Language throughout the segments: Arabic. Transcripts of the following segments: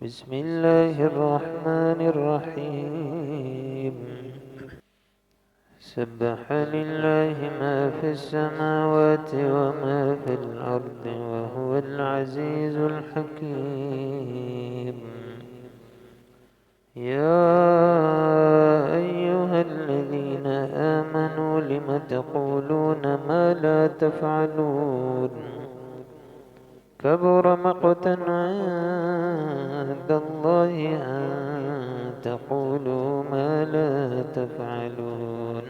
بسم الله الرحمن الرحيم. سبح لله ما في السماوات وما في الأرض وهو العزيز الحكيم. يا أيها الذين آمنوا لم تقولون ما لا تفعلون؟ كبر مقتا عند الله أن تقولوا ما لا تفعلون.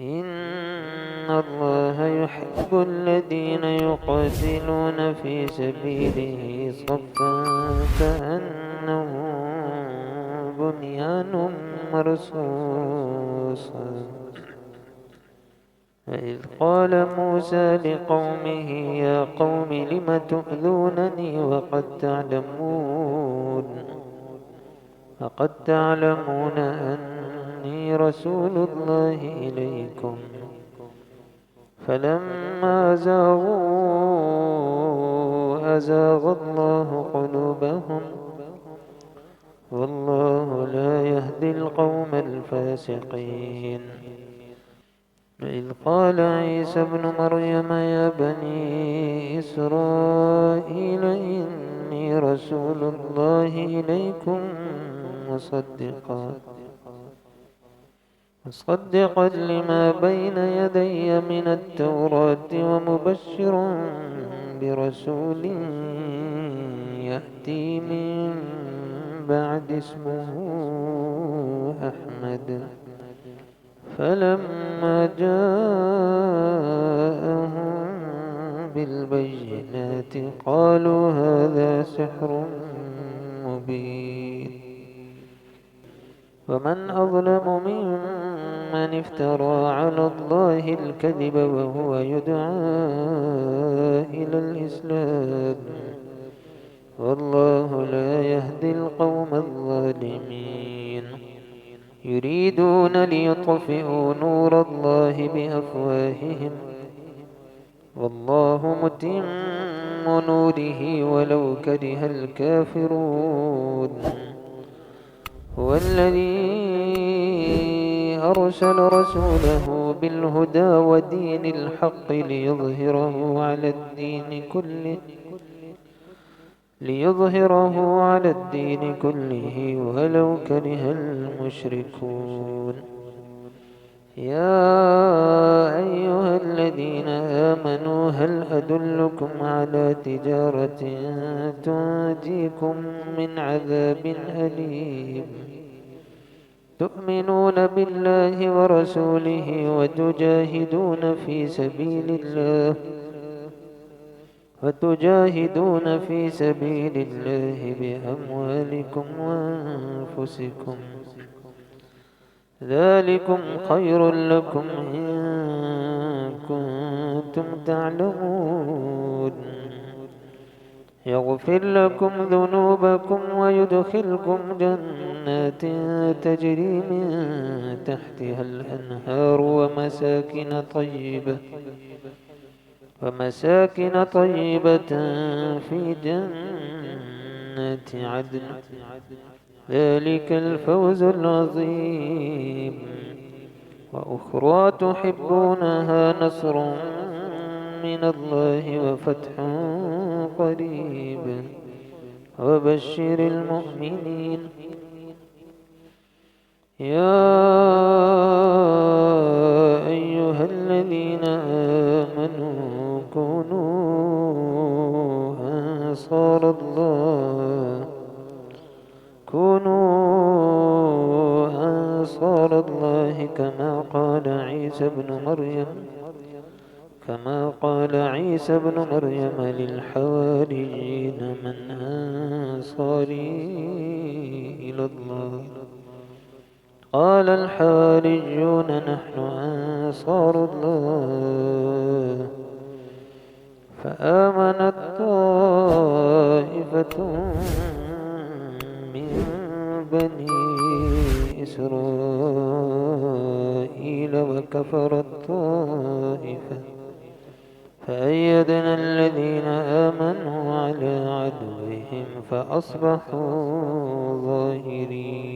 إن الله يحب الذين يقاتلون في سبيله صفا كأنه بنيان مرصوص. وإذ قال موسى لقومه يا قوم لم تؤذونني وقد تعلمون أني رسول الله إليكم. فلما أزاغ الله قلوبهم والله لا يهدي القوم الفاسقين. وإذ قال عيسى ابن مريم يا بني إسرائيل إني رسول الله إليكم مصدقا لما بين يدي من التوراة ومبشرا برسول يأتي من بعد اسمه أحمد. فلما جاءهم بالبينات قالوا هذا سحر مبين. ومن أظلم ممن افترى على الله الكذب وهو يدعى إلى الإسلام والله لا يهدي القوم الظالمين. يريدون ليطفئوا نور الله بأفواههم والله متم نوره ولو كره الكافرون. هو الذي أرسل رسوله بالهدى ودين الحق ليظهره على الدين كله ولو كره المشركون. يا أيها الذين آمنوا هل أدلكم على تجارة تنجيكم من عذاب أليم؟ تؤمنون بالله ورسوله وتجاهدون في سبيل الله بأموالكم وأنفسكم. ذلكم خير لكم إن كنتم تعلمون. يغفر لكم ذنوبكم ويدخلكم جنات تجري من تحتها الأنهار ومساكن طيبة في جنات عدن. ذلك الفوز العظيم. وأخرى تحبونها نصر من الله وفتح قريب وبشر المؤمنين. يا أيها الذين آمنوا كونوا أنصار الله كما قال عيسى بن مريم للحواريين من أنصاري إلى الله؟ قال الحواريون نحن أنصار الله. فآمنت طائفة من بني إسرائيل وكفرت طائفة فأيدنا الذين من هو على عدوهم فأصبحوا ظاهرين.